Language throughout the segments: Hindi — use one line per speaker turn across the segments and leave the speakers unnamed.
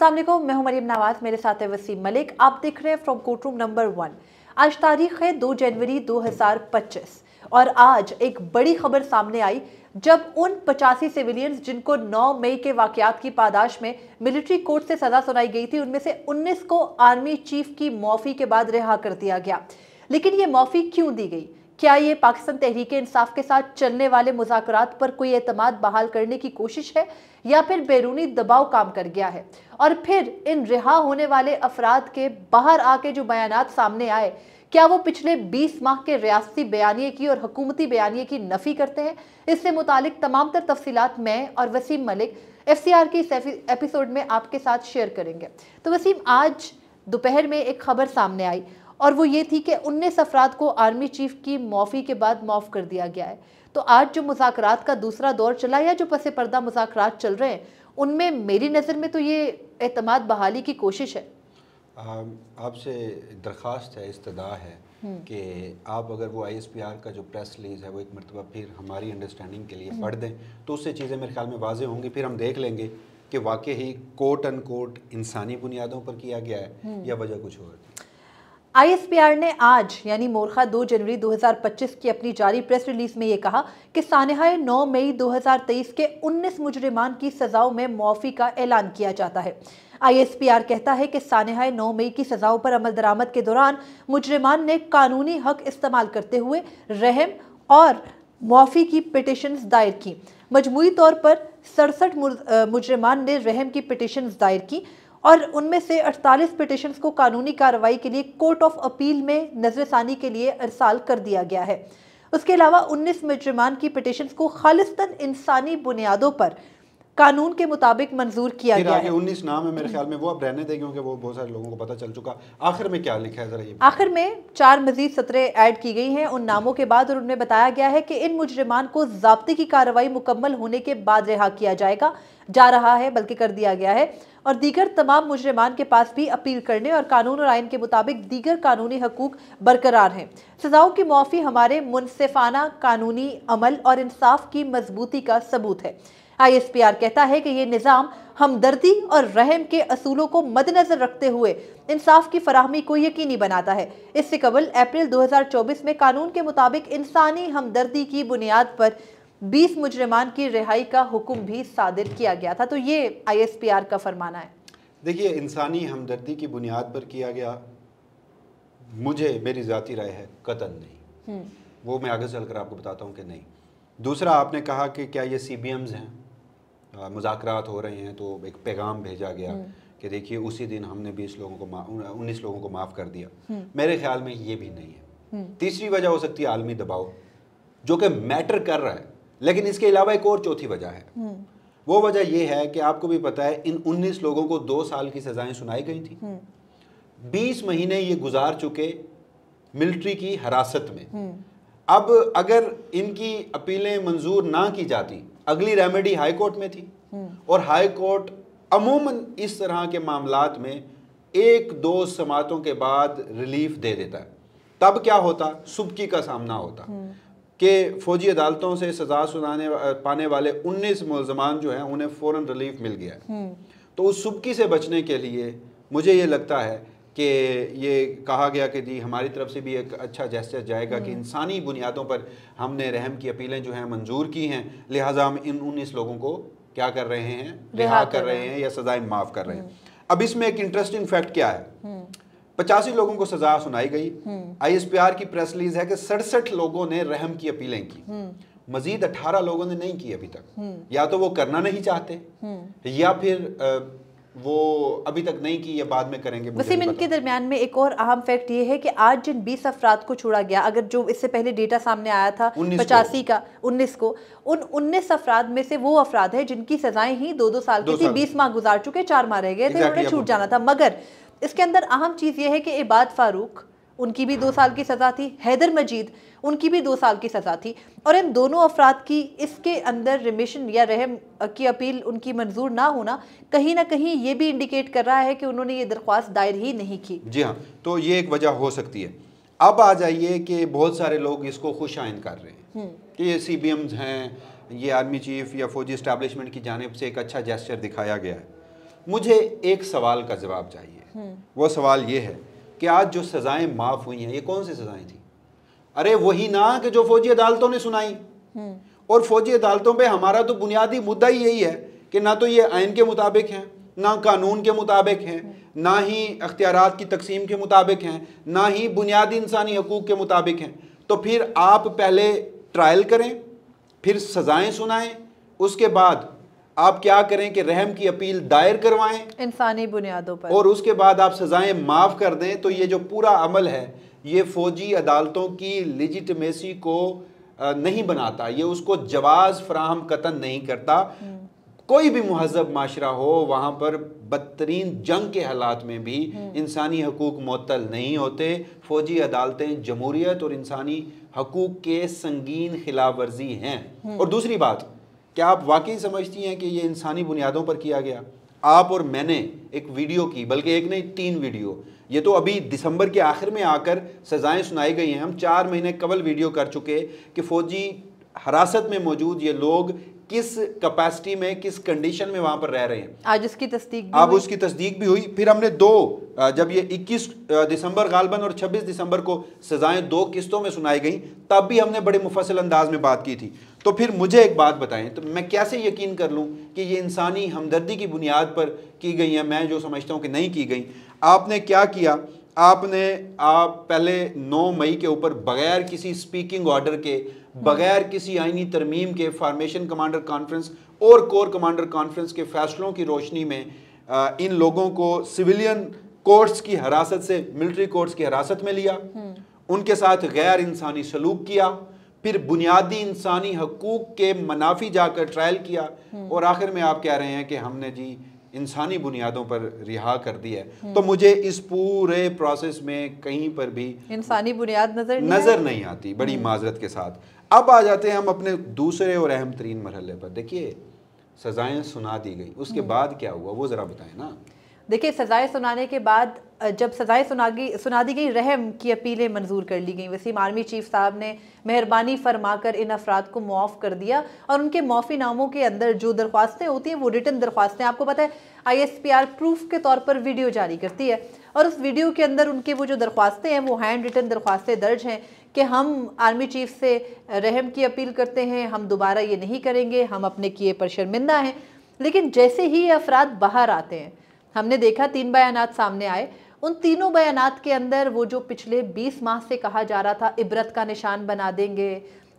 अस्सलाम वालेकुम, मैं हूं मरियम नवाज, मेरे साथ है वसीम मलिक। आप देख रहे हैं फ्रॉम कोर्ट रूम नंबर 1। आज तारीख है 2 जनवरी 2025 और आज एक बड़ी खबर सामने आई जब उन 85 सिविलियंस जिनको 9 मई के वाकयात की पादाश में मिलिट्री कोर्ट से सजा सुनाई गई थी, उनमें से 19 को आर्मी चीफ की मौफी के बाद रिहा कर दिया गया। लेकिन ये मौफी क्यों दी गई? क्या ये पाकिस्तान तहरीक इंसाफ के साथ चलने वाले मुज़ाकरात पर कोई एतमाद बहाल करने की कोशिश है या फिर बैरूनी दबाव काम कर गया है? और फिर इन रिहा होने वाले अफराद के बाहर आके जो बयानात सामने आए, क्या वो पिछले 20 माह के रियासती बयानिए की और हुकूमती बयानिए की नफी करते हैं? इससे मुतालिक तमाम तर तफसीलात मैं और वसीम मलिक FCR के इस एपिसोड में आपके साथ शेयर करेंगे। तो वसीम, आज दोपहर में एक खबर सामने आई और वो ये थी कि 19 अफराद को आर्मी चीफ की मौफी के बाद माफ़ कर दिया गया है। तो आज जो मुज़ाकरात का दूसरा दौर चला या जो पसे पर्दा मुज़ाकरात चल रहे हैं, उनमें मेरी नज़र में तो ये एतमाद बहाली की कोशिश है।
आपसे दरख्वास्त है, इस्तदा है कि आप अगर वो ISPR का जो प्रेस रिलीज़ है वो एक मरतबा फिर हमारी अंडरस्टैंडिंग के लिए पढ़ दें तो उससे चीज़ें मेरे ख्याल में वाज़ेह होंगी। फिर हम देख लेंगे कि वाकई ही कोट अन कोट इंसानी बुनियादों पर किया गया है या वजह कुछ और।
ISPR ने आज यानी मोरखा 2 जनवरी 2025 की अपनी जारी प्रेस रिलीज में ये कहा कि सानहाए 9 मई 2023 के 19 मुजरिमान की सजाओं में मौफी का ऐलान किया जाता है। ISPR कहता है कि सानहाए 9 मई की सजाओं पर अमल दरामद के दौरान मुजरिमान ने कानूनी हक इस्तेमाल करते हुए रहम और मौफी की पिटिशंस दायर की। मजमूई तौर पर 67 मुजरिमान ने रहम की पिटिशंस दायर की और उनमें से 48 पिटिशंस को कानूनी कार्रवाई के लिए कोर्ट ऑफ अपील में नजरसानी के लिए अरसाल कर दिया गया है। उसके अलावा 19 मुजरिमान की पिटिशंस को खालिस्तन इंसानी बुनियादों पर कानून के मुताबिक मंजूर किया गया है।
19 नाम है मेरे ख्याल में, वो अब रहने दें क्योंकि वो बहुत सारे लोगों को पता चल चुका। आखिर में क्या लिखा है जरा ये?
आखिर में 4 मजीद सतरें ऐड की गई हैं उन नामों के बाद और उनमें बताया गया है कि इन मुजरिमान को ज़ाब्ते की कार्रवाई मुकम्मल होने के बाद रिहा किया जा रहा है, बल्कि कर दिया गया है। और दीगर तमाम मुजरिमान के पास भी अपील करने और कानून और आइन के मुताबिक दीगर कानूनी हकूक बरकरार हैं। सजाओं की मौफी हमारे मुनसिफाना कानूनी अमल और इंसाफ की मजबूती का सबूत है। ISPR कहता है कि ये निज़ाम हमदर्दी और रहम के असूलों को मद्देनजर रखते हुए इंसाफ की फराहमी को यकीनी बनाता है। इससे कबल अप्रैल 2024 में कानून के मुताबिक इंसानी हमदर्दी की बुनियाद पर 20 मुजरिमान की रिहाई का हुक्म भी सादिर किया गया था। तो ये ISPR का फरमाना है।
देखिए, इंसानी हमदर्दी की बुनियाद पर किया गया, मुझे मेरी ज़ाती राय है कतन नहीं। वो मैं आगे चलकर आपको बताता हूँ कि नहीं। दूसरा, आपने कहा कि क्या ये CBMs हैं, मुज़ाकरात हो रहे हैं तो एक पैगाम भेजा गया कि देखिए उसी दिन हमने 19 लोगों को माफ़ कर दिया। मेरे ख्याल में ये भी नहीं है। तीसरी वजह हो सकती है आलमी दबाव, जो कि मैटर कर रहा है, लेकिन इसके अलावा एक और चौथी वजह है। वो वजह यह है कि आपको भी पता है इन 19 लोगों को 2 साल की सजाएं सुनाई गई थी। 20 महीने ये गुजार चुके मिलिट्री की हिरासत में। अब अगर इनकी अपीलें मंजूर ना की जाती, अगली रेमेडी हाई कोर्ट में थी और हाई कोर्ट अमूमन इस तरह के मामलात में 1-2 समातों के बाद रिलीफ दे देता है। तब क्या होता? सुबकी का सामना होता कि फौजी अदालतों से सजा पाने वाले 19 मुलजमान जो हैं उन्हें फ़ौरन रिलीफ मिल गया है। तो उस सुबकी से बचने के लिए मुझे ये लगता है कि ये कहा गया कि जी हमारी तरफ से भी एक अच्छा जेस्चर जाएगा कि इंसानी बुनियादों पर हमने रहम की अपीलें जो हैं मंजूर की हैं, लिहाजा हम इन 19 लोगों को क्या कर रहे हैं, रिहा कर रहे हैं या सजाएं माफ़ कर रहे हैं। अब इसमें एक इंटरेस्टिंग फैक्ट क्या है, 85 लोगों को सजा सुनाई गई। ISPR की प्रेस रिलीज है कि 67 लोगों ने रहम की अपीलें की, मजीद 18 लोगों ने नहीं की अभी तक। या तो वो करना नहीं चाहते या फिर वो अभी तक नहीं की या बाद में करेंगे।
वसीम, इनके दरमियान में एक और अहम फैक्ट ये है कि आज जिन 20 अफराद को छोड़ा गया, अगर जो इससे पहले डेटा सामने आया था 85 का 19 को, उन 19 अफराद में से वो अफराद है जिनकी सजाएं ही 2-2 साल की थी। 20 माह गुजार चुके, 4 माह रह गए थे, उन्हें छूट जाना था। मगर इसके अंदर अहम चीज़ ये है कि इबाद फारूक, उनकी भी 2 साल की सज़ा थी, हैदर मजीद, उनकी भी 2 साल की सज़ा थी और इन दोनों अफराद की इसके अंदर रिमिशन या रहम की अपील उनकी मंजूर ना होना कहीं ना कहीं ये भी इंडिकेट कर रहा है कि उन्होंने ये दरख्वास्त दायर ही नहीं की।
जी हाँ, तो ये एक वजह हो सकती है। अब आ जाइए कि बहुत सारे लोग इसको खुश आइन कर रहे हैं कि ये CBMs हैं, ये आर्मी चीफ या फौजी इस्टेब्लिशमेंट की जानिब से एक अच्छा जेस्चर दिखाया गया है। मुझे एक सवाल का जवाब चाहिए। वो सवाल ये है कि आज जो सजाएं माफ हुई हैं, ये कौन सी सजाएं थी? अरे वही ना कि जो फौजी अदालतों ने सुनाई। और फौजी अदालतों पे हमारा तो बुनियादी मुद्दा ही यही है कि ना तो ये आइन के मुताबिक हैं, ना कानून के मुताबिक हैं, ना ही अख्तियारात की तकसीम के मुताबिक हैं, ना ही बुनियादी इंसानी हकूक़ के मुताबिक हैं। तो फिर आप पहले ट्रायल करें, फिर सजाएं सुनाएं, उसके बाद आप क्या करें कि रहम की अपील दायर करवाएं
इंसानी बुनियादों पर, और
उसके बाद आप सजाएं माफ़ कर दें। तो ये जो पूरा अमल है ये फ़ौजी अदालतों की लेजिटिमेसी को नहीं बनाता, ये उसको जवाज़ फराहम कतन नहीं करता। कोई भी महज़ब माशरा हो, वहाँ पर बदतरीन जंग के हालात में भी इंसानी हकूक़ मुअत्तल नहीं होते। फ़ौजी अदालतें जमहूरियत और इंसानी हकूक़ के संगीन खिलाफ वर्जी हैं। और दूसरी बात, क्या आप वाकई समझती हैं कि ये इंसानी बुनियादों पर किया गया? आप और मैंने एक वीडियो की, बल्कि एक नहीं 3 वीडियो, ये तो अभी दिसंबर के आखिर में आकर सजाएं सुनाई गई हैं। हम 4 महीने कबल वीडियो कर चुके कि फ़ौजी हिरासत में मौजूद ये लोग किस कैपेसिटी में, किस कंडीशन में वहाँ पर रह रहे हैं।
आज उसकी तस्दीक भी
अब उसकी तस्दीक भी हुई। फिर हमने जब ये 21 दिसंबर गालबन और 26 दिसंबर को सजाएं 2 किस्तों में सुनाई गई, तब भी हमने बड़े मुफस्सल अंदाज में बात की थी। तो फिर मुझे एक बात बताएं, तो मैं कैसे यकीन कर लूँ कि ये इंसानी हमदर्दी की बुनियाद पर की गई है? मैं जो समझता हूँ कि नहीं की गई। आपने क्या किया? आप पहले 9 मई के ऊपर बगैर किसी स्पीकिंग ऑर्डर के, बगैर किसी आईनी तरमीम के, फार्मेशन कमांडर कॉन्फ्रेंस और कोर कमांडर कॉन्फ्रेंस के फैसलों की रोशनी में इन लोगों को सिविलियन कोर्ट्स की हिरासत से मिलिट्री कोर्ट्स की हिरासत में लिया, उनके साथ गैर इंसानी सलूक किया, फिर बुनियादी इंसानी हकूक़ के मनाफी जाकर ट्रायल किया, और आखिर में आप कह रहे हैं कि हमने जी इंसानी बुनियादों पर रिहा कर दिया है। तो मुझे इस पूरे प्रोसेस में कहीं पर भी
इंसानी बुनियाद
नज़र नहीं आती, बड़ी माजरत के साथ। अब आ जाते हैं हम अपने दूसरे और अहम तरीन मरहले पर। देखिए, सजाएं सुना दी गई, उसके बाद क्या हुआ वो ज़रा बताएं ना।
देखिए, सजाएं सुनाने के बाद जब सजाएं सुना दी गई, रहम की अपीलें मंजूर कर ली गई। वसीम आर्मी चीफ साहब ने मेहरबानी फरमाकर इन अफराद को मुआफ़ कर दिया, और उनके मुआफ़ी नामों के अंदर जो दरख्वास्तें होती हैं वो रिटन दरख्वास्तें, आपको पता है ISPR प्रूफ के तौर पर वीडियो जारी करती है, और उस वीडियो के अंदर उनके वो जो दरख्वास्तें हैं वो हैंड रिटन दरख्वास्तें दर्ज हैं कि हम आर्मी चीफ से रहम की अपील करते हैं, हम दोबारा ये नहीं करेंगे, हम अपने किए पर शर्मिंदा हैं। लेकिन जैसे ही ये अफराद बाहर आते हैं, हमने देखा 3 बयानात सामने आए। उन तीनों बयानात के अंदर वो जो पिछले 20 माह से कहा जा रहा था इबरत का निशान बना देंगे,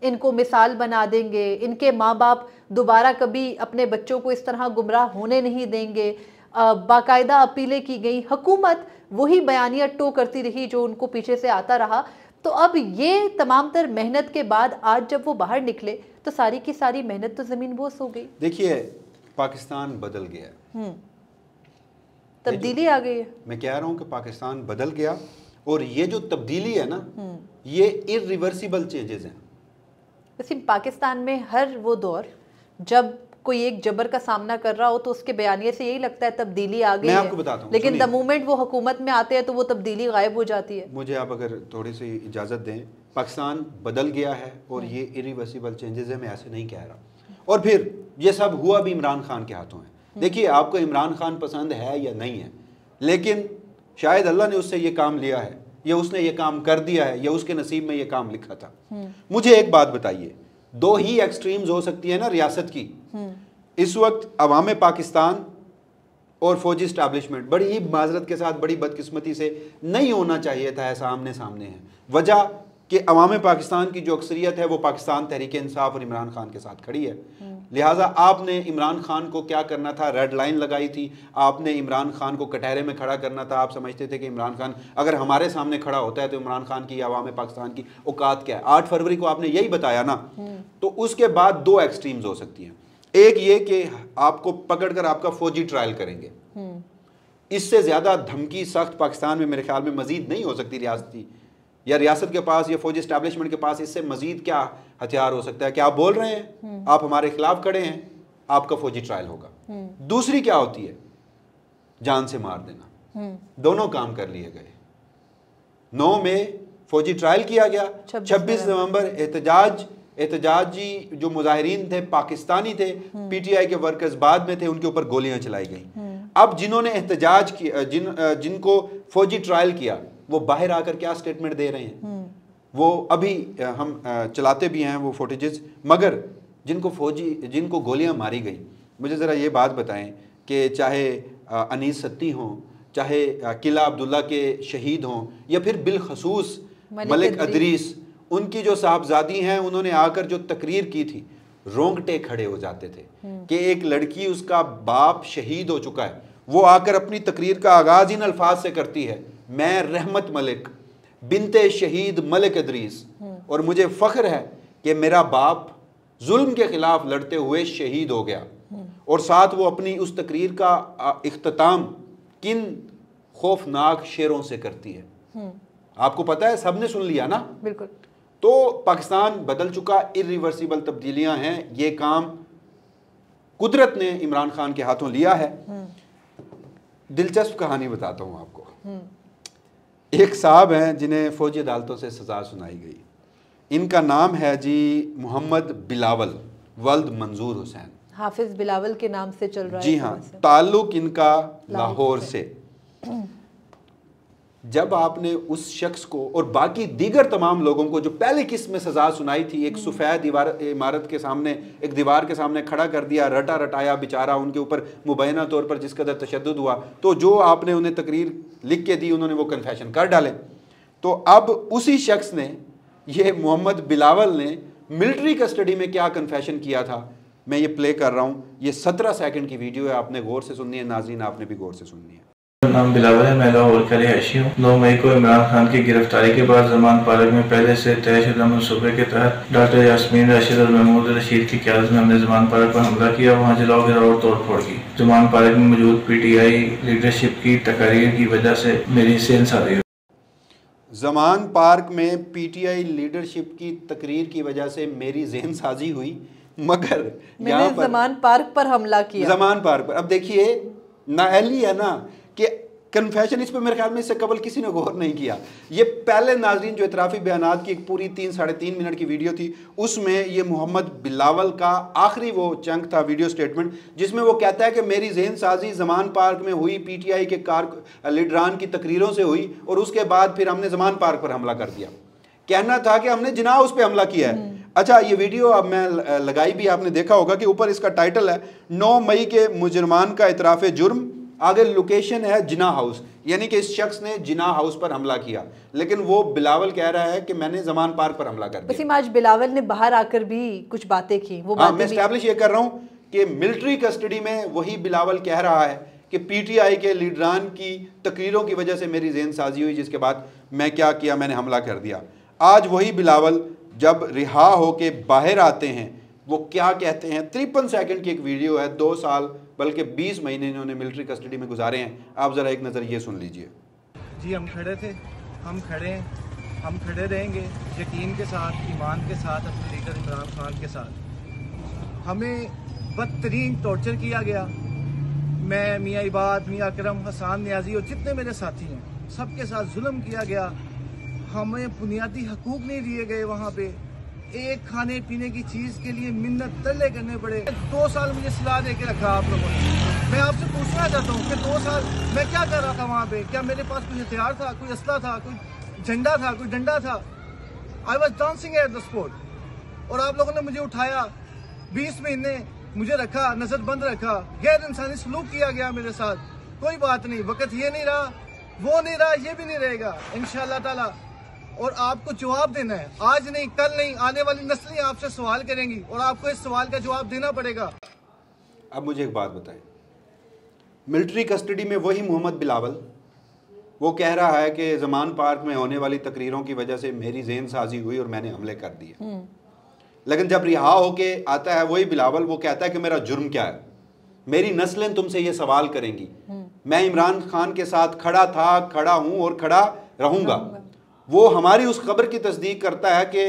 इनको मिसाल बना देंगे, इनके माँ बाप दोबारा कभी अपने बच्चों को इस तरह गुमराह होने नहीं देंगे, बाकायदा अपीलें की गई, हुकूमत वही बयानिया टो करती रही जो उनको पीछे से आता रहा। तो अब ये तमाम तर मेहनत के बाद आज जब वो बाहर निकले तो सारी की सारी मेहनत तो ज़मीन बोस हो गई।
देखिए, पाकिस्तान बदल गया,
तब्दीली आ गई है।
मैं कह रहा हूँ कि पाकिस्तान बदल गया, और ये जो तब्दीली है ना, ये इरिवर्सिबल चेंजेस हैं।
वैसे पाकिस्तान में हर वो दौर जब कोई एक जबर का सामना कर रहा हो तो उसके बयानिए से यही लगता है तब्दीली आ गई है।
मैं आपको बताता हूँ,
लेकिन द मोमेंट वो हुकूमत में आते हैं तो वो तब्दीली गायब हो जाती है।
मुझे आप अगर थोड़ी सी इजाज़त दें, पाकिस्तान बदल गया है और ये इरिवर्सिबल चेंजेस है, मैं ऐसे नहीं कह रहा। और फिर ये सब हुआ भी इमरान खान के हाथों है। देखिए, आपको इमरान खान पसंद है या नहीं है, लेकिन शायद अल्लाह ने उससे ये काम लिया है, या उसने ये काम कर दिया है, या उसके नसीब में ये काम लिखा था। मुझे एक बात बताइए, 2 ही एक्सट्रीम्स हो सकती है ना रियासत की। इस वक्त अवाम पाकिस्तान और फौजी इस्टेब्लिशमेंट, बड़ी ही माजरत के साथ, बड़ी बदकिस्मती से नहीं होना चाहिए था ऐसा आमने सामने है। वजह कि अवाम पाकिस्तान की जो अक्सरियत है वो पाकिस्तान तहरीक इंसाफ और इमरान खान के साथ खड़ी है। लिहाजा आपने इमरान खान को क्या करना था, रेड लाइन लगाई थी, आपने इमरान खान को कटहरे में खड़ा करना था। आप समझते थे कि इमरान खान अगर हमारे सामने खड़ा होता है तो इमरान खान की, अवाम पाकिस्तान की औकात क्या है। 8 फरवरी को आपने यही बताया ना। तो उसके बाद 2 एक्सट्रीम्स हो सकती हैं। एक ये कि आपको पकड़कर आपका फौजी ट्रायल करेंगे, इससे ज़्यादा धमकी सख्त पाकिस्तान में मेरे ख्याल में मजीद नहीं हो सकती रियासती, या रियासत के पास या फौजी इस्टेब्लिशमेंट के पास इससे मजीद क्या हथियार हो सकता है कि आप बोल रहे हैं, आप हमारे खिलाफ खड़े हैं, आपका फौजी ट्रायल होगा। दूसरी क्या होती है, जान से मार देना। दोनों काम कर लिए गए। 9 में फौजी ट्रायल किया गया, 26 नवंबर एहतजाजी जो मुजाहिरीन थे पाकिस्तानी थे, PTI के वर्कर्स बाद में थे, उनके ऊपर गोलियां चलाई गई। अब जिन्होंने एहतजाज किया, जिनको फौजी ट्रायल किया, वो बाहर आकर क्या स्टेटमेंट दे रहे हैं। वो अभी हम चलाते भी हैं वो फुटेजेस, मगर जिनको गोलियां मारी गई, मुझे ज़रा ये बात बताएं कि चाहे अनीस सत्ती हों, चाहे किला अब्दुल्ला के शहीद हों, या फिर बिलखसूस मलिक अदरीस, उनकी जो साहबजादी हैं, उन्होंने आकर जो तकरीर की थी, रोंगटे खड़े हो जाते थे कि एक लड़की, उसका बाप शहीद हो चुका है, वो आकर अपनी तकरीर का आगाज़ इन अल्फाज से करती है, मैं रहमत मलिक बिनते शहीद मलिक अदरीस, और मुझे फ़ख्र है कि मेरा बाप जुल्म के ख़िलाफ़ लड़ते हुए शहीद हो गया। और साथ वो अपनी उस तकरीर का इख्तिताम किन खौफनाक शेरों से करती है। आपको पता है, सबने सुन लिया ना।
बिल्कुल।
तो पाकिस्तान बदल चुका, इरिवर्सिबल तब्दीलियां हैं, ये काम कुदरत ने इमरान खान के हाथों लिया है। दिलचस्प कहानी बताता हूं आपको। एक साहब हैं जिन्हें फौजी अदालतों से सजा सुनाई गई, इनका नाम है जी मोहम्मद बिलावल वल्द मंजूर हुसैन,
हाफिज बिलावल के नाम से चल रहा है।
जी हाँ, ताल्लुक इनका लाहौर से। जब आपने उस शख्स को और बाकी दीगर तमाम लोगों को जो पहले किस्त में सजा सुनाई थी, एक सफ़ेद इमारत के सामने, एक दीवार के सामने खड़ा कर दिया, रटा रटाया बेचारा, उनके ऊपर मुबैना तौर पर जिस कदर तशद्दुद हुआ, तो जो आपने उन्हें तकरीर लिख के दी, उन्होंने वो कन्फेशन कर डाले। तो अब उसी शख्स ने, ये मोहम्मद बिलावल ने, मिलिट्री कस्टडी में क्या कन्फेशन किया था, मैं ये प्ले कर रहा हूँ। ये 17 सेकंड की वीडियो है, आपने गौर से सुननी है, नाज़रीन आपने भी गौर से सुननी है।
नाम बिलावल है, मैं लाहौर का रिहायशी हूँ। 9 मई को इमरान खान की गिरफ्तारी के बाद जमान पार्क में पहले से तयशुदा मनसूबे के तहत डॉक्टर यास्मीन राशिद और महमूद रशीद की क़यादत में हमने जमान पार्क पर हमला किया, वहाँ जलाओ गिराव और तोड़ फोड़ की। जमान पार्क में मौजूद PTI लीडरशिप की तकारीर की वजह से मेरी सेंस आ रही है।
जमान पार्क में PTI लीडरशिप की तकरीर की वजह से मेरी जहन साजी हुई, मगर
मैंने जमान पार्क पर हमला किया।
जमान पार्क पर, अब देखिए नाअहली है ना कि कन्फेशन, इस पर मेरे ख्याल में इससे कबल किसी ने गौर नहीं किया। ये पहले नाजरीन जो इतराफ़ी बयानात की एक पूरी 3-3.5 मिनट की वीडियो थी, उसमें ये मोहम्मद बिलावल का आखिरी वो चंक था, वीडियो स्टेटमेंट, जिसमें वो कहता है कि मेरी जहन साजी जमान पार्क में हुई, PTI के लीडरान की तकरीरों से हुई, और उसके बाद फिर हमने जमान पार्क पर हमला कर दिया। कहना था कि हमने जिना उस पर हमला किया है। अच्छा, ये वीडियो अब मैं लगाई भी, आपने देखा होगा कि ऊपर इसका टाइटल है 9 मई के मुजरमान का इतराफ़ जुर्म, आगे लोकेशन है जिना हाउस, यानी कि इस शख्स ने जिना हाउस पर हमला किया, लेकिन वो बिलावल कह रहा है कि मैंने जमान पार्क पर हमला कर दिया।
वसीम, आज बिलावल ने बाहर आकर भी कुछ बातें की, वो
हाँ, मैं एस्टैब्लिश ये कर रहा हूँ कि मिलिट्री कस्टडी में वही बिलावल कह रहा है कि PTI के लीडरान की तकरीरों की वजह से मेरी जहन साजी हुई, जिसके बाद मैं क्या किया, मैंने हमला कर दिया। आज वही बिलावल जब रिहा होके बाहर आते हैं, वो क्या कहते हैं। 53 सेकंड की एक वीडियो है, 2 साल बल्कि 20 महीने इन्होंने मिलिट्री कस्टडी में गुजारे हैं। आप ज़रा एक नज़र ये सुन लीजिए।
जी, हम खड़े थे, हम खड़े हैं, हम खड़े रहेंगे यकीन के साथ, ईमान के साथ, अपने लीडर इमरान खान के साथ। हमें बदतरीन टॉर्चर किया गया। मैं, मियाँ इबाद, मियाँ अकरम, हसान नियाजी और जितने मेरे साथी हैं, सबके साथ जुल्म किया गया। हमें बुनियादी हकूक नहीं दिए गए। वहाँ पे एक खाने पीने की चीज़ के लिए मिन्नत तरले करने पड़े। 2 साल मुझे सिला दे के रखा आप लोगों ने। मैं आपसे पूछना चाहता हूँ कि 2 साल मैं क्या कर रहा था वहाँ पे? क्या मेरे पास कोई हथियार था, कोई असला था, कोई झंडा था, कोई डंडा था? I was dancing at the spot. और आप लोगों ने मुझे उठाया, 20 महीने मुझे रखा, नजरबंद रखा, गैर इंसानी सलूक किया गया मेरे साथ। कोई बात नहीं, वक्त ये नहीं रहा, वो नहीं रहा, ये भी नहीं रहेगा इंशाअल्लाह ताला। और आपको जवाब देना है, आज नहीं, कल नहीं, आने वाली नस्लें आपसे सवाल करेंगी और आपको इस सवाल का जवाब देना पड़ेगा।
अब मुझे एक बात बताएं, मिलिट्री कस्टडी में वही मोहम्मद बिलावल, वो कह रहा है कि जमान पार्क में होने वाली तकरीरों की वजह से मेरी जहन साजी हुई और मैंने हमले कर दिए। लेकिन जब रिहा होके आता है वही बिलावल, वो कहता है कि मेरा जुर्म क्या है, मेरी नस्लें तुमसे ये सवाल करेंगी। मैं इमरान खान के साथ खड़ा था, खड़ा हूं और खड़ा रहूंगा। वो हमारी उस खबर की तस्दीक करता है कि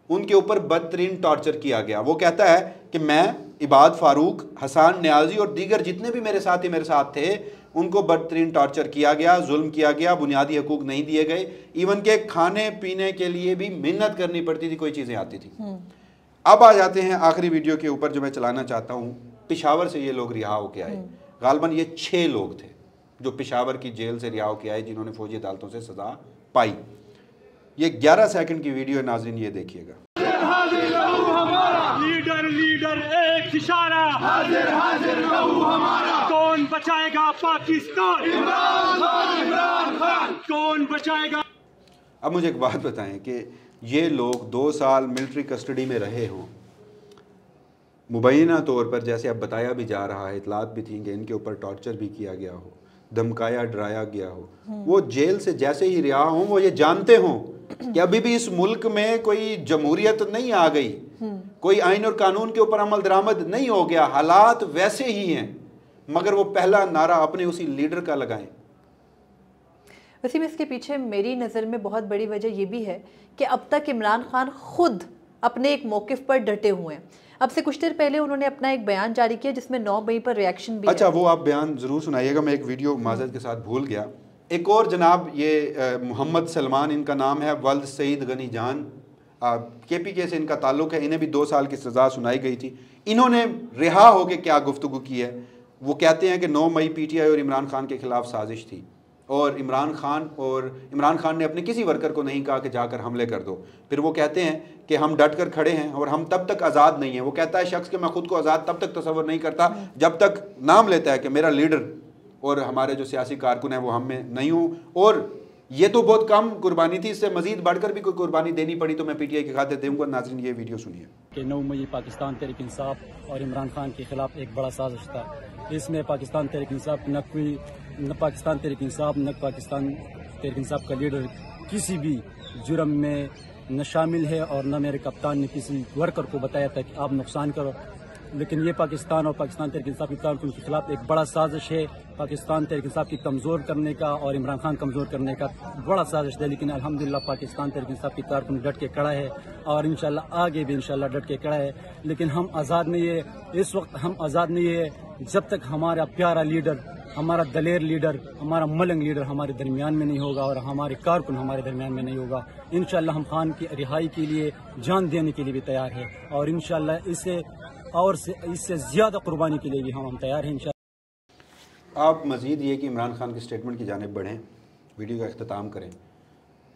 उनके ऊपर बदतरीन टॉर्चर किया गया। वो कहता है कि मैं, इबाद फारूक, हसान न्याजी और दीगर जितने भी मेरे साथी मेरे साथ थे, उनको बदतरीन टॉर्चर किया गया, जुल्म किया गया, बुनियादी हकूक नहीं दिए गए, इवन के खाने पीने के लिए भी मिन्नत करनी पड़ती थी, कोई चीज़ें आती थी। अब आ जाते हैं आखिरी वीडियो के ऊपर जो मैं चलाना चाहता हूँ। पेशावर से ये लोग रिहा होके आए। गालबन ये 6 लोग थे जो पेशावर की जेल से रिहा होकर आए, जिन्होंने फौजी अदालतों से सज़ा पाई। ये 11 सेकंड की वीडियो है, नाज़रीन ये देखिएगा।
लीडर लीडर एक इशारा, हाजिर हाजिर रहू हमारा, कौन बचाएगा पाकिस्तान, इमरान खान कौन बचाएगा।
अब मुझे एक बात बताएं कि ये लोग 2 साल मिलिट्री कस्टडी में रहे हों, मुबैना तौर पर जैसे अब बताया भी जा रहा है, इतलात भी थी कि इनके ऊपर टॉर्चर भी किया गया हो, धमकाया डराया गया हो, वो जेल से जैसे ही रिहा हों वो ये जानते हों कि अभी भी इस मुल्क में कोई जमहूरियत नहीं आ गई, कोई आइन और कानून के ऊपर अमल दरामद नहीं हो गया, हालात वैसे ही हैं, मगर वो पहला नारा अपने उसी लीडर का लगाएं।
वसीम, इसके पीछे मेरी नज़र में बहुत बड़ी वजह ये भी है कि अब तक इमरान खान खुद अपने एक मौक़िफ़ पर डटे हुए हैं। अब से कुछ देर पहले उन्होंने अपना एक बयान जारी किया जिसमें 9 मई पर रिएक्शन भी
अच्छा, वो आप बयान ज़रूर सुनाइएगा, मैं एक वीडियो माज़रत के साथ भूल गया। एक और जनाब ये मोहम्मद सलमान इनका नाम है, वल्द सईद गनी जान, KPK से इनका ताल्लुक़ है, इन्हें भी 2 साल की सज़ा सुनाई गई थी। इन्होंने रिहा होकर क्या गुफ्तगू की है, वो कहते हैं कि 9 मई PTI और इमरान खान के ख़िलाफ़ साजिश थी और इमरान खान ने अपने किसी वर्कर को नहीं कहा कि जाकर हमले कर दो। फिर वो कहते हैं कि हम डट कर खड़े हैं और हम तब तक आज़ाद नहीं हैं। वो कहता है शख्स कि मैं खुद को आज़ाद तब तक तस्वर नहीं करता जब तक नाम लेता है कि मेरा लीडर और हमारे जो सियासी कारकुन हैं वो हम में नहीं हूँ, और ये तो बहुत कम कुर्बानी थी, इससे मजीद बढ़कर भी कोई कुर्बानी देनी पड़ी तो मैं PTI की खातिर दूंगा। नाज़रीन ये वीडियो सुनिए
कि 9 मई पाकिस्तान तहरीक इंसाफ और इमरान खान के खिलाफ एक बड़ा साजिश था। इसमें पाकिस्तान तहरीक इंसाफ न पाकिस्तान तहरीक इंसाफ न पाकिस्तान तहरीक इंसाफ का लीडर किसी भी जुर्म में न शामिल है और न मेरे कप्तान ने किसी वर्कर को बताया था कि आप नुकसान करो, लेकिन ये पाकिस्तान और पाकिस्तान तहरीक इंसाफ के कारकुन के खिलाफ एक बड़ा साजिश है, पाकिस्तान तहरीक इंसाफ की कमज़ोर करने का और इमरान खान कमज़ोर करने का बड़ा साजिश है। लेकिन अल्हम्दुलिल्लाह पाकिस्तान तहरीक इंसाफ की कारकुन डट के खड़ा है और इंशाल्लाह आगे भी इंशाल्लाह डट के खड़ा है। लेकिन हम आज़ाद नहीं है, इस वक्त हम आज़ाद नहीं है जब तक हमारा प्यारा लीडर, हमारा दलेर लीडर, हमारा मलंग लीडर हमारे दरमियान में नहीं होगा और हमारे कारकुन हमारे दरमियान में नहीं होगा। इंशाल्लाह हम खान की रिहाई के लिए जान देने के लिए भी तैयार है और इंशाल्लाह इससे ज़्यादा कुर्बानी के लिए भी हम तैयार हैं इंशाल्लाह।
आप मज़ीद ये कि इमरान खान के स्टेटमेंट की जानिब बढ़ें, वीडियो का अख्ताम करें।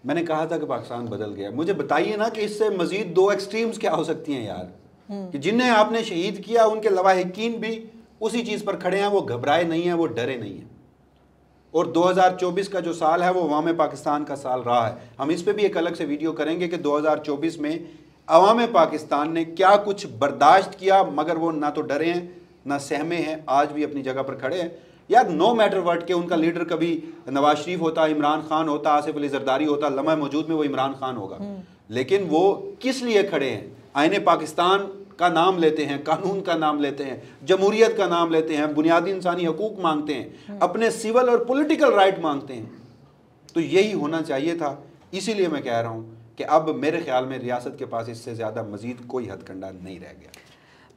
मैंने कहा था कि पाकिस्तान बदल गया, मुझे बताइए ना कि इससे मज़ीद 2 एक्सट्रीम्स क्या हो सकती हैं यार, कि जिन्हें आपने शहीद किया उनके लवाहिकीन भी उसी चीज़ पर खड़े हैं, वो घबराए नहीं हैं, वो डरे नहीं हैं। और 2024 का जो साल है वो अवाम पाकिस्तान का साल रहा है। हम इस पर भी एक अलग से वीडियो करेंगे कि 2024 में अवाम पाकिस्तान ने क्या कुछ बर्दाश्त किया, मगर वो ना तो डरे हैं ना सहमे हैं, आज भी अपनी जगह पर खड़े हैं। यार नो मैटर व्हाट के उनका लीडर कभी नवाज शरीफ होता, इमरान खान होता, आसिफ अली जरदारी होता, लम्हा मौजूद में वो इमरान खान होगा, लेकिन वो किस लिए खड़े हैं? आईने पाकिस्तान का नाम लेते हैं, कानून का नाम लेते हैं, जमहूरियत का नाम लेते हैं, बुनियादी इंसानी हकूक मांगते हैं, अपने सिविल और पॉलिटिकल राइट मांगते हैं। तो यही होना चाहिए था। इसीलिए मैं कह रहा हूँ कि अब मेरे ख्याल में रियासत के पास इससे ज़्यादा मजीद कोई हथकंडा नहीं रह गया।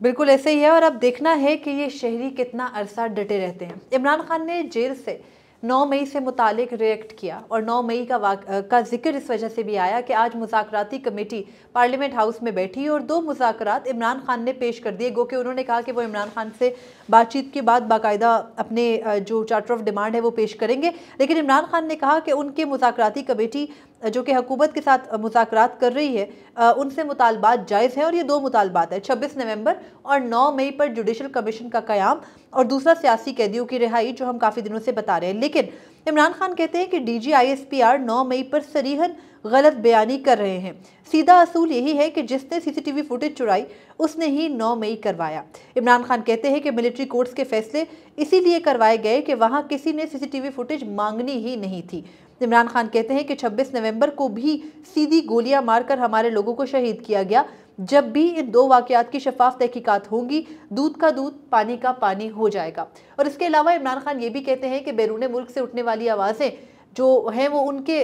बिल्कुल
ऐसे ही है, और अब देखना है कि ये शहरी कितना अरसा डटे रहते हैं। इमरान खान ने जेल से 9 मई से मुतालिक रिएक्ट किया और 9 मई का जिक्र इस वजह से भी आया कि आज मुज़ाकराती कमेटी पार्लियामेंट हाउस में बैठी और 2 मुज़ाकरात इमरान खान ने पेश कर दिए। गो कि उन्होंने कहा कि वो इमरान खान से बातचीत के बाद बाकायदा अपने जो चार्टर ऑफ डिमांड है वो पेश करेंगे, लेकिन इमरान खान ने कहा कि उनके मुज़ाकराती कमेटी जो कि हुकूमत के साथ मुज़ाकरात कर रही है उनसे मुतालबात जायज़ हैं और ये 2 मुतालबात है, 26 नवंबर और 9 मई पर जुडिशल कमीशन का क़याम और दूसरा सियासी कैदियों की रिहाई, जो हम काफ़ी दिनों से बता रहे हैं। लेकिन इमरान खान कहते हैं कि DG ISPR 9 मई पर सरीहन गलत बयानी कर रहे हैं। सीधा असूल यही है कि जिसने CCTV फुटेज चुराई उसने ही 9 मई करवाया। इमरान खान कहते हैं कि मिलिट्री कोर्ट्स के फैसले इसीलिए करवाए गए कि वहाँ किसी ने CCTV फुटेज मांगनी ही नहीं थी। इमरान खान कहते हैं कि 26 नवंबर को भी सीधी गोलियां मारकर हमारे लोगों को शहीद किया गया। जब भी इन 2 वाक़यात की शफाफ तहकीकात होंगी, दूध का दूध पानी का पानी हो जाएगा। और इसके अलावा इमरान खान ये भी कहते हैं कि बैरून मुल्क से उठने वाली आवाज़ें जो हैं वो उनके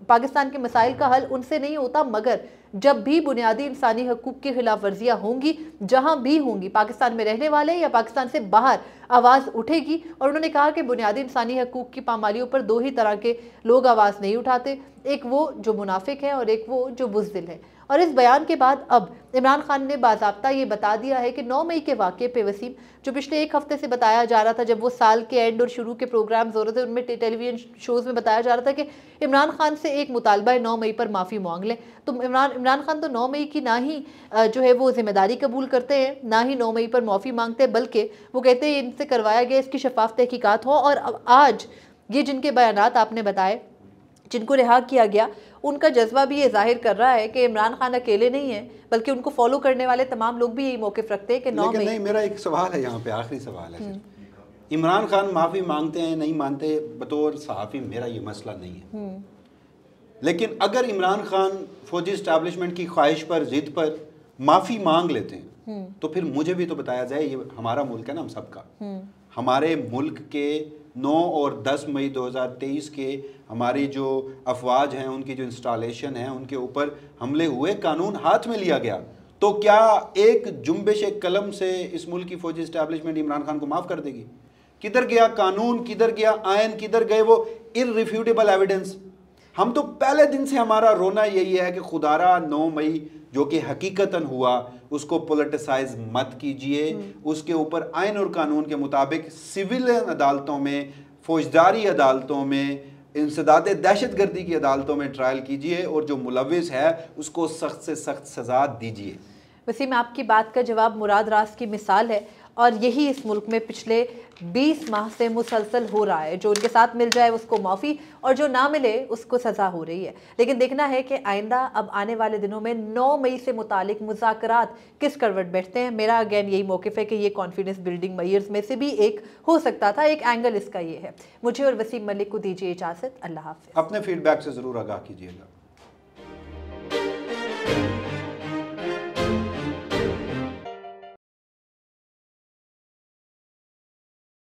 पाकिस्तान के मसाइल का हल उनसे नहीं होता, मगर जब भी बुनियादी इंसानी हकूक़ की खिलाफ वर्जियाँ होंगी, जहाँ भी होंगी, पाकिस्तान में रहने वाले या पाकिस्तान से बाहर आवाज़ उठेगी। और उन्होंने कहा कि बुनियादी इंसानी हकूक़ की पामालियों पर 2 ही तरह के लोग आवाज़ नहीं उठाते, एक वो जो मुनाफिक है और एक वो जो बुज़दिल है। और इस बयान के बाद अब इमरान खान ने बाज़ाब्ता ये बता दिया है कि 9 मई के वाक़े पे वसीम, जो पिछले एक हफ्ते से बताया जा रहा था, जब वो साल के एंड और शुरू के प्रोग्राम्स हो रहे थे उनमें टेलीविजन शोज़ में बताया जा रहा था कि इमरान खान से एक मुतालबा है 9 मई पर माफ़ी मांग लें, तो इमरान खान तो 9 मई की ना ही जो है वो जिम्मेदारी कबूल करते हैं, ना ही 9 मई पर माफ़ी मांगते हैं, बल्कि वो कहते हैं इनसे करवाया गया इसकी शफाफ तहकीकात हो। और अब आज ये जिनके बयानात आपने बताए, जिनको रिहा किया गया, उनका जज्बा भी ये जाहिर कर रहा है कि इमरान खान अकेले नहीं है, बल्कि उनको फॉलो करने वाले तमाम लोग भी यही मौक़िफ़ रखते हैं कि 9 मई।
नहीं, मेरा एक सवाल है यहाँ पे, आखिरी सवाल है। इमरान खान माफ़ी मांगते हैं नहीं मानते, बतौर सहाफ़ी मेरा ये मसला नहीं है, लेकिन अगर इमरान खान फौजी इस्टेब्लिशमेंट की ख्वाहिश पर, जिद पर माफ़ी मांग लेते हैं तो फिर मुझे भी तो बताया जाए, ये हमारा मुल्क है ना, हम सबका। हमारे मुल्क के 9 और 10 मई 2023 के हमारी जो अफवाज हैं, उनकी जो इंस्टॉलेशन है, उनके ऊपर हमले हुए, कानून हाथ में लिया गया, तो क्या एक जुम्बिश कलम से इस मुल्क की फौजी इस्टेब्लिशमेंट इमरान खान को माफ़ कर देगी? किधर गया कानून, किधर गया आयन, किधर गए वो इररिफ्यूटेबल एविडेंस? हम तो पहले दिन से हमारा रोना यही है कि खुदारा 9 मई जो कि हकीकतन हुआ उसको पोलिटिसाइज मत कीजिए, उसके ऊपर आयन और कानून के मुताबिक सिविल अदालतों में, फौजदारी अदालतों में, इंसदाद दहशतगर्दी की अदालतों में ट्रायल कीजिए और जो मुलविस है उसको सख्त से सख्त सज़ा दीजिए।
वसीम, आपकी बात का जवाब मुराद रास की मिसाल है और यही इस मुल्क में पिछले 20 माह से मुसलसल हो रहा है। जो उनके साथ मिल जाए उसको माफ़ी और जो ना मिले उसको सज़ा हो रही है। लेकिन देखना है कि आइंदा अब आने वाले दिनों में 9 मई से मुतालिक मुज़ाकरात किस करवट बैठते हैं। मेरा अगेन यही मौक़िफ़ है कि ये कॉन्फिडेंस बिल्डिंग मेयर्स में से भी एक हो सकता था, एक एंगल इसका ये है। मुझे और वसीम मलिक को दीजिए इजाज़त। अल्लाह हाफ़िज़।
अपने फीडबैक से ज़रूर आगाह कीजिएगा।